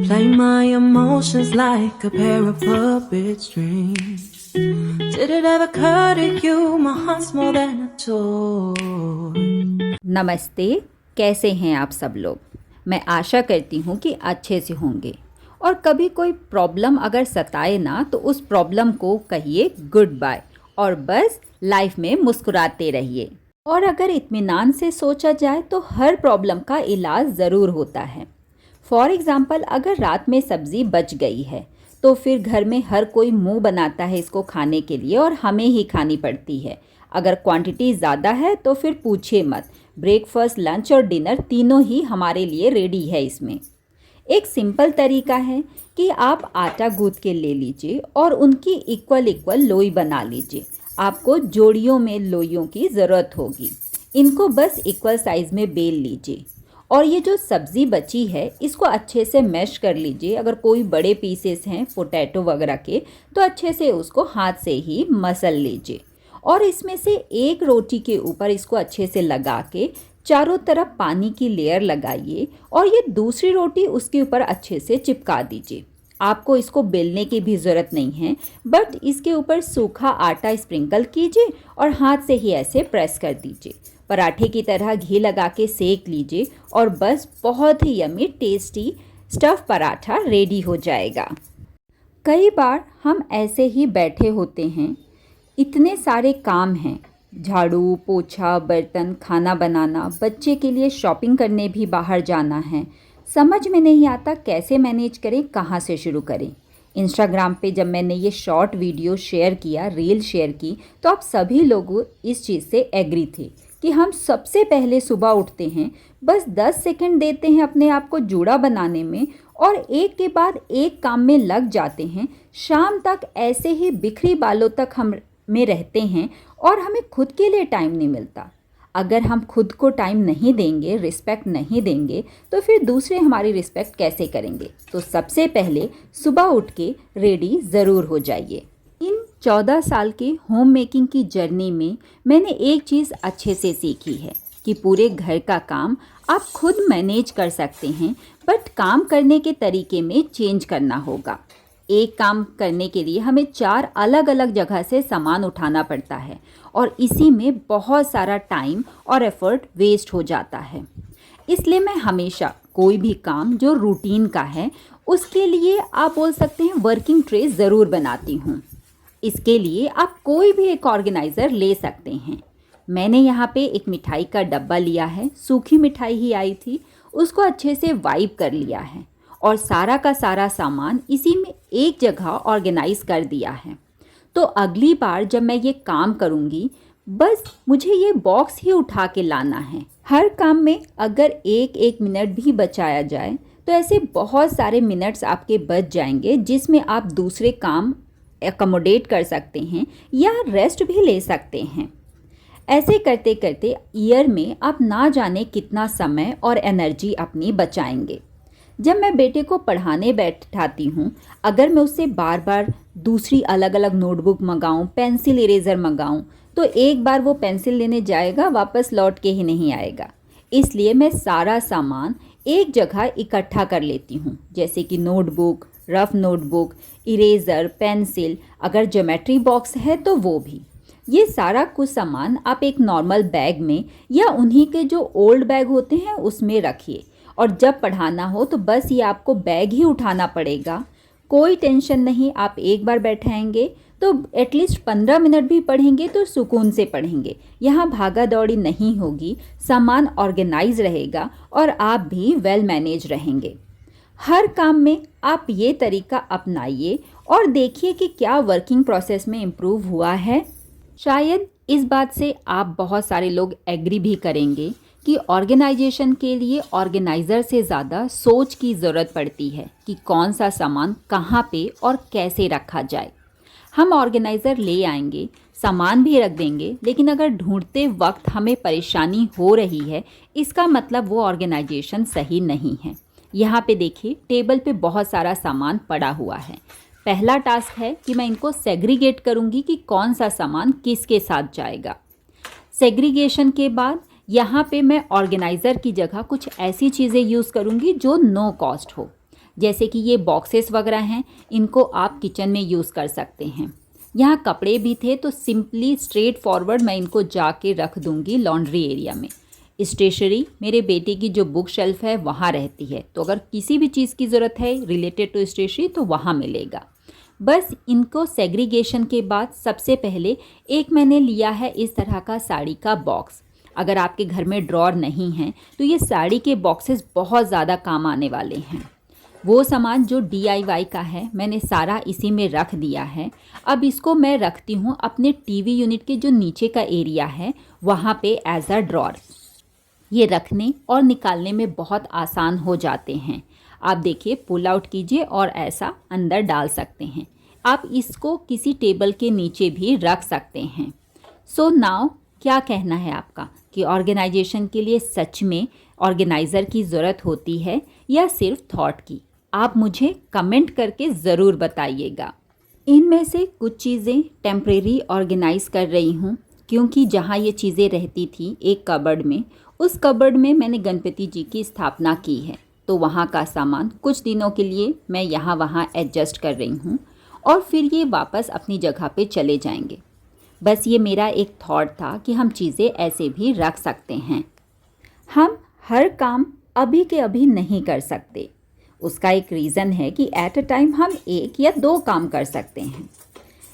Play my emotions like a pair of puppet strings. Did it ever occur to you my heart's more than a toy? नमस्ते, कैसे हैं आप सब लोग। मैं आशा करती हूँ कि अच्छे से होंगे। और कभी कोई प्रॉब्लम अगर सताए ना तो उस प्रॉब्लम को कहिए गुड बाय और बस लाइफ में मुस्कुराते रहिए। और अगर इत्मीनान से सोचा जाए तो हर प्रॉब्लम का इलाज ज़रूर होता है। फॉर एग्ज़ाम्पल, अगर रात में सब्ज़ी बच गई है तो फिर घर में हर कोई मुंह बनाता है इसको खाने के लिए और हमें ही खानी पड़ती है। अगर क्वांटिटी ज़्यादा है तो फिर पूछिए मत, ब्रेकफास्ट, लंच और डिनर तीनों ही हमारे लिए रेडी है। इसमें एक सिंपल तरीका है कि आप आटा गूंथ के ले लीजिए और उनकी इक्वल इक्वल लोई बना लीजिए। आपको जोड़ियों में लोइयों की ज़रूरत होगी। इनको बस इक्वल साइज़ में बेल लीजिए और ये जो सब्ज़ी बची है इसको अच्छे से मैश कर लीजिए। अगर कोई बड़े पीसेस हैं पोटैटो वगैरह के तो अच्छे से उसको हाथ से ही मसल लीजिए और इसमें से एक रोटी के ऊपर इसको अच्छे से लगा के चारों तरफ पानी की लेयर लगाइए और ये दूसरी रोटी उसके ऊपर अच्छे से चिपका दीजिए। आपको इसको बेलने की भी ज़रूरत नहीं है, बट इसके ऊपर सूखा आटा स्प्रिंकल कीजिए और हाथ से ही ऐसे प्रेस कर दीजिए। पराठे की तरह घी लगा के सेक लीजिए और बस बहुत ही yummy tasty stuff paratha ready हो जाएगा। कई बार हम ऐसे ही बैठे होते हैं, इतने सारे काम हैं, झाड़ू, पोछा, बर्तन, खाना बनाना, बच्चे के लिए शॉपिंग करने भी बाहर जाना है। समझ में नहीं आता कैसे मैनेज करें, कहाँ से शुरू करें। इंस्टाग्राम पे जब मैंने ये शॉर्ट वीडियो शेयर किया, रील शेयर की, तो आप सभी लोग इस चीज़ से एग्री थे कि हम सबसे पहले सुबह उठते हैं, बस 10 सेकंड देते हैं अपने आप को जूड़ा बनाने में और एक के बाद एक काम में लग जाते हैं। शाम तक ऐसे ही बिखरी बालों तक हम में रहते हैं और हमें खुद के लिए टाइम नहीं मिलता। अगर हम खुद को टाइम नहीं देंगे, रिस्पेक्ट नहीं देंगे, तो फिर दूसरे हमारी रिस्पेक्ट कैसे करेंगे। तो सबसे पहले सुबह उठ के रेडी ज़रूर हो जाइए। इन 14 साल के होम मेकिंग की जर्नी में मैंने एक चीज़ अच्छे से सीखी है कि पूरे घर का काम आप खुद मैनेज कर सकते हैं, बट काम करने के तरीके में चेंज करना होगा। एक काम करने के लिए हमें 4 अलग अलग जगह से सामान उठाना पड़ता है और इसी में बहुत सारा टाइम और एफर्ट वेस्ट हो जाता है। इसलिए मैं हमेशा कोई भी काम जो रूटीन का है उसके लिए आप बोल सकते हैं वर्किंग ट्रे ज़रूर बनाती हूँ। इसके लिए आप कोई भी एक ऑर्गेनाइज़र ले सकते हैं। मैंने यहाँ पे एक मिठाई का डब्बा लिया है, सूखी मिठाई ही आई थी, उसको अच्छे से वाइप कर लिया है और सारा का सारा सामान इसी में एक जगह ऑर्गेनाइज कर दिया है। तो अगली बार जब मैं ये काम करूँगी, बस मुझे ये बॉक्स ही उठा के लाना है। हर काम में अगर एक एक मिनट भी बचाया जाए तो ऐसे बहुत सारे मिनट्स आपके बच जाएंगे जिसमें आप दूसरे काम अकोमोडेट कर सकते हैं या रेस्ट भी ले सकते हैं। ऐसे करते करते ईयर में आप ना जाने कितना समय और एनर्जी अपनी बचाएंगे। जब मैं बेटे को पढ़ाने बैठाती हूँ, अगर मैं उससे बार बार दूसरी अलग अलग नोटबुक मंगाऊँ, पेंसिल इरेज़र मंगाऊँ, तो एक बार वो पेंसिल लेने जाएगा, वापस लौट के ही नहीं आएगा। इसलिए मैं सारा सामान एक जगह इकट्ठा कर लेती हूँ, जैसे कि notebook, rough notebook, eraser, pencil, अगर ज्योमेट्री बॉक्स है तो वो भी। ये सारा कुछ सामान आप एक नॉर्मल बैग में या उन्हीं के जो ओल्ड बैग होते हैं उसमें रखिए और जब पढ़ाना हो तो बस ये आपको बैग ही उठाना पड़ेगा। कोई टेंशन नहीं, आप एक बार बैठाएंगे तो एटलीस्ट 15 मिनट भी पढ़ेंगे तो सुकून से पढ़ेंगे। यहाँ भागा दौड़ी नहीं होगी, सामान ऑर्गेनाइज रहेगा और आप भी वेल मैनेज रहेंगे। हर काम में आप ये तरीका अपनाइए और देखिए कि क्या वर्किंग प्रोसेस में इम्प्रूव हुआ है। शायद इस बात से आप बहुत सारे लोग एग्री भी करेंगे कि ऑर्गेनाइजेशन के लिए ऑर्गेनाइज़र से ज़्यादा सोच की ज़रूरत पड़ती है कि कौन सा सामान कहाँ पे और कैसे रखा जाए। हम ऑर्गेनाइज़र ले आएंगे, सामान भी रख देंगे, लेकिन अगर ढूंढते वक्त हमें परेशानी हो रही है, इसका मतलब वो ऑर्गेनाइजेशन सही नहीं है। यहाँ पे देखिए, टेबल पे बहुत सारा सामान पड़ा हुआ है। पहला टास्क है कि मैं इनको सेग्रीगेट करूँगी कि कौन सा सामान किसके साथ जाएगा। सेग्रीगेशन के बाद यहाँ पे मैं ऑर्गेनाइज़र की जगह कुछ ऐसी चीज़ें यूज़ करूँगी जो नो कॉस्ट हो। जैसे कि ये बॉक्सेस वगैरह हैं, इनको आप किचन में यूज़ कर सकते हैं। यहाँ कपड़े भी थे तो सिंपली स्ट्रेट फॉरवर्ड मैं इनको जाके रख दूँगी लॉन्ड्री एरिया में। स्टेशनरी मेरे बेटे की जो बुक शेल्फ है वहाँ रहती है, तो अगर किसी भी चीज़ की ज़रूरत है रिलेटेड टू स्टेशनरी तो वहाँ मिलेगा। बस इनको सेग्रीगेशन के बाद सबसे पहले एक मैंने लिया है इस तरह का साड़ी का बॉक्स। अगर आपके घर में ड्रॉर नहीं है तो ये साड़ी के बॉक्सेस बहुत ज़्यादा काम आने वाले हैं। वो सामान जो DIY का है मैंने सारा इसी में रख दिया है। अब इसको मैं रखती हूँ अपने टीवी यूनिट के जो नीचे का एरिया है वहाँ पे एज अ ड्रॉर। ये रखने और निकालने में बहुत आसान हो जाते हैं। आप देखिए, पुल आउट कीजिए और ऐसा अंदर डाल सकते हैं। आप इसको किसी टेबल के नीचे भी रख सकते हैं। सो नाउ क्या कहना है आपका कि ऑर्गेनाइजेशन के लिए सच में ऑर्गेनाइज़र की ज़रूरत होती है या सिर्फ थॉट की? आप मुझे कमेंट करके ज़रूर बताइएगा। इनमें से कुछ चीज़ें टेम्परेरी ऑर्गेनाइज़ कर रही हूँ, क्योंकि जहाँ ये चीज़ें रहती थी एक कबर्ड में, उस कबर्ड में मैंने गणपति जी की स्थापना की है, तो वहाँ का सामान कुछ दिनों के लिए मैं यहाँ वहाँ एडजस्ट कर रही हूँ और फिर ये वापस अपनी जगह पे चले जाएंगे। बस ये मेरा एक थॉट था कि हम चीज़ें ऐसे भी रख सकते हैं। हम हर काम अभी के अभी नहीं कर सकते। उसका एक रीज़न है कि एट अ टाइम हम 1 या 2 काम कर सकते हैं।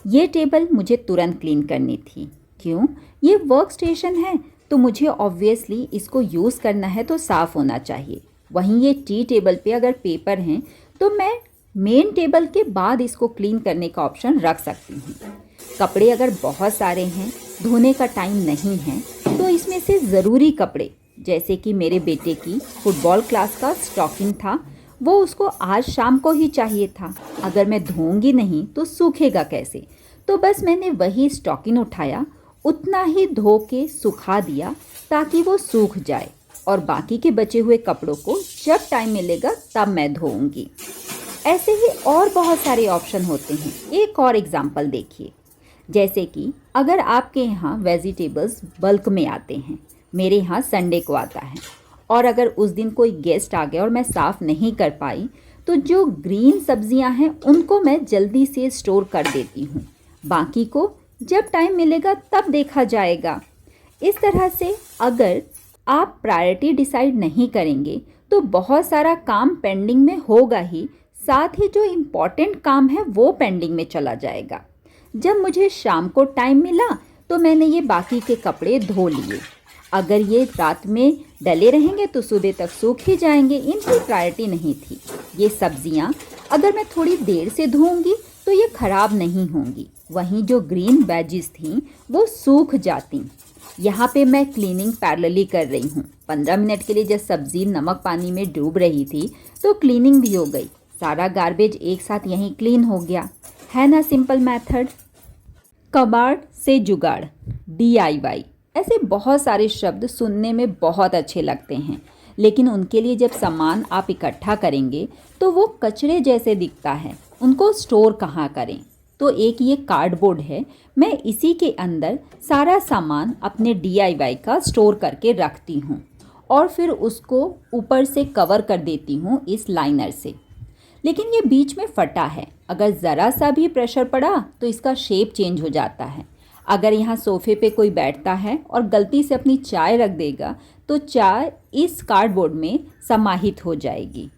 ये टेबल मुझे तुरंत क्लीन करनी थी। क्यों? ये वर्क स्टेशन है तो मुझे ऑब्वियसली इसको यूज़ करना है तो साफ़ होना चाहिए। वहीं ये टी टेबल पे अगर पेपर हैं तो मैं मेन टेबल के बाद इसको क्लीन करने का ऑप्शन रख सकती हूँ। कपड़े अगर बहुत सारे हैं, धोने का टाइम नहीं है, तो इसमें से ज़रूरी कपड़े, जैसे कि मेरे बेटे की फुटबॉल क्लास का स्टॉकिंग था, वो उसको आज शाम को ही चाहिए था। अगर मैं धोऊंगी नहीं तो सूखेगा कैसे? तो बस मैंने वही स्टॉकिंग उठाया, उतना ही धो के सुखा दिया ताकि वो सूख जाए, और बाकी के बचे हुए कपड़ों को जब टाइम मिलेगा तब मैं धोऊंगी। ऐसे ही और बहुत सारे ऑप्शन होते हैं। एक और एग्जांपल देखिए, जैसे कि अगर आपके यहाँ वेजिटेबल्स बल्क में आते हैं, मेरे यहाँ संडे को आता है, और अगर उस दिन कोई गेस्ट आ गया और मैं साफ़ नहीं कर पाई तो जो ग्रीन सब्जियां हैं उनको मैं जल्दी से स्टोर कर देती हूँ। बाकी को जब टाइम मिलेगा तब देखा जाएगा। इस तरह से अगर आप प्रायोरिटी डिसाइड नहीं करेंगे तो बहुत सारा काम पेंडिंग में होगा ही, साथ ही जो इम्पॉर्टेंट काम है वो पेंडिंग में चला जाएगा। जब मुझे शाम को टाइम मिला तो मैंने ये बाकी के कपड़े धो लिए। अगर ये रात में डले रहेंगे तो सुबह तक सूख ही जाएंगे, इनकी प्रायोरिटी नहीं थी। ये सब्जियां अगर मैं थोड़ी देर से धोऊंगी तो ये ख़राब नहीं होंगी, वहीं जो ग्रीन वेजिस थी वो सूख जाती। यहाँ पे मैं क्लीनिंग पैरेलली कर रही हूँ। 15 मिनट के लिए जब सब्ज़ी नमक पानी में डूब रही थी तो क्लीनिंग भी हो गई, सारा गार्बेज एक साथ यहीं क्लीन हो गया। है ना सिंपल मेथड? कबाड़ से जुगाड़, DIY, ऐसे बहुत सारे शब्द सुनने में बहुत अच्छे लगते हैं, लेकिन उनके लिए जब सामान आप इकट्ठा करेंगे तो वो कचरे जैसे दिखता है। उनको स्टोर कहाँ करें? तो एक ये कार्डबोर्ड है, मैं इसी के अंदर सारा सामान अपने DIY का स्टोर करके रखती हूँ और फिर उसको ऊपर से कवर कर देती हूँ इस लाइनर से। लेकिन ये बीच में फटा है, अगर ज़रा सा भी प्रेशर पड़ा तो इसका शेप चेंज हो जाता है। अगर यहाँ सोफ़े पे कोई बैठता है और गलती से अपनी चाय रख देगा तो चाय इस कार्डबोर्ड में समाहित हो जाएगी।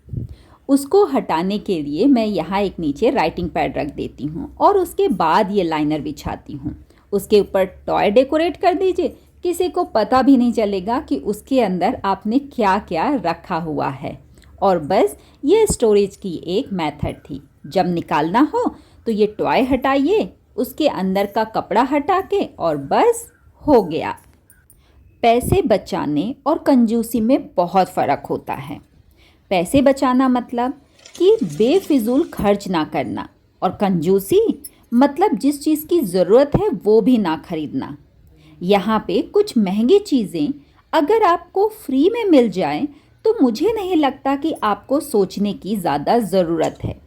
उसको हटाने के लिए मैं यहाँ एक नीचे राइटिंग पैड रख देती हूँ और उसके बाद ये लाइनर बिछाती हूँ। उसके ऊपर टॉय डेकोरेट कर दीजिए, किसी को पता भी नहीं चलेगा कि उसके अंदर आपने क्या क्या रखा हुआ है। और बस ये स्टोरेज की एक मेथड थी। जब निकालना हो तो ये टॉय हटाइए, उसके अंदर का कपड़ा हटा के, और बस हो गया। पैसे बचाने और कंजूसी में बहुत फ़र्क होता है। पैसे बचाना मतलब कि बेफिजूल खर्च ना करना, और कंजूसी मतलब जिस चीज़ की ज़रूरत है वो भी ना खरीदना। यहाँ पे कुछ महंगी चीज़ें अगर आपको फ्री में मिल जाए तो मुझे नहीं लगता कि आपको सोचने की ज़्यादा ज़रूरत है।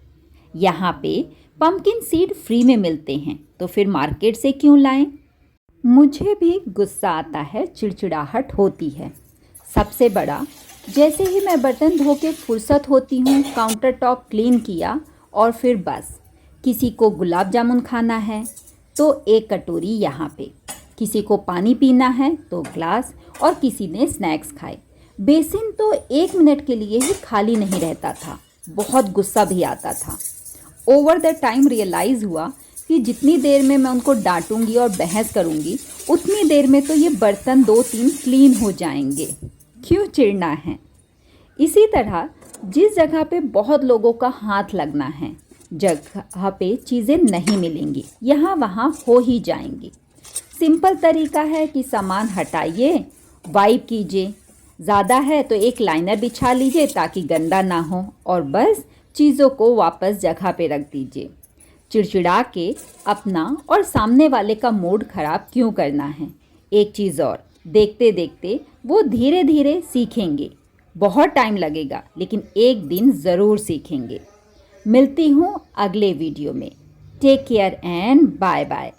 यहाँ पे पम्पकिन सीड फ्री में मिलते हैं तो फिर मार्केट से क्यों लाएं? मुझे भी गुस्सा आता है, चिड़चिड़ाहट होती है। सबसे बड़ा जैसे ही मैं बर्तन धो के फुर्सत होती हूँ, काउंटर टॉप क्लीन किया और फिर बस। किसी को गुलाब जामुन खाना है तो एक कटोरी यहाँ पे, किसी को पानी पीना है तो ग्लास, और किसी ने स्नैक्स खाए। बेसिन तो 1 मिनट के लिए ही खाली नहीं रहता था, बहुत गुस्सा भी आता था। ओवर द टाइम रियलाइज़ हुआ कि जितनी देर में मैं उनको डांटूंगी और बहस करूंगी, उतनी देर में तो ये बर्तन 2-3 क्लीन हो जाएंगे। क्यों चिढ़ना है? इसी तरह जिस जगह पे बहुत लोगों का हाथ लगना है, जगह पे चीज़ें नहीं मिलेंगी, यहाँ वहाँ हो ही जाएंगी। सिंपल तरीका है कि सामान हटाइए, वाइप कीजिए, ज़्यादा है तो एक लाइनर बिछा लीजिए ताकि गंदा ना हो, और बस चीज़ों को वापस जगह पे रख दीजिए। चिड़चिड़ा के अपना और सामने वाले का मूड ख़राब क्यों करना है? एक चीज़ और, देखते देखते वो धीरे धीरे सीखेंगे। बहुत टाइम लगेगा लेकिन एक दिन ज़रूर सीखेंगे। मिलती हूँ अगले वीडियो में। Take care and bye bye.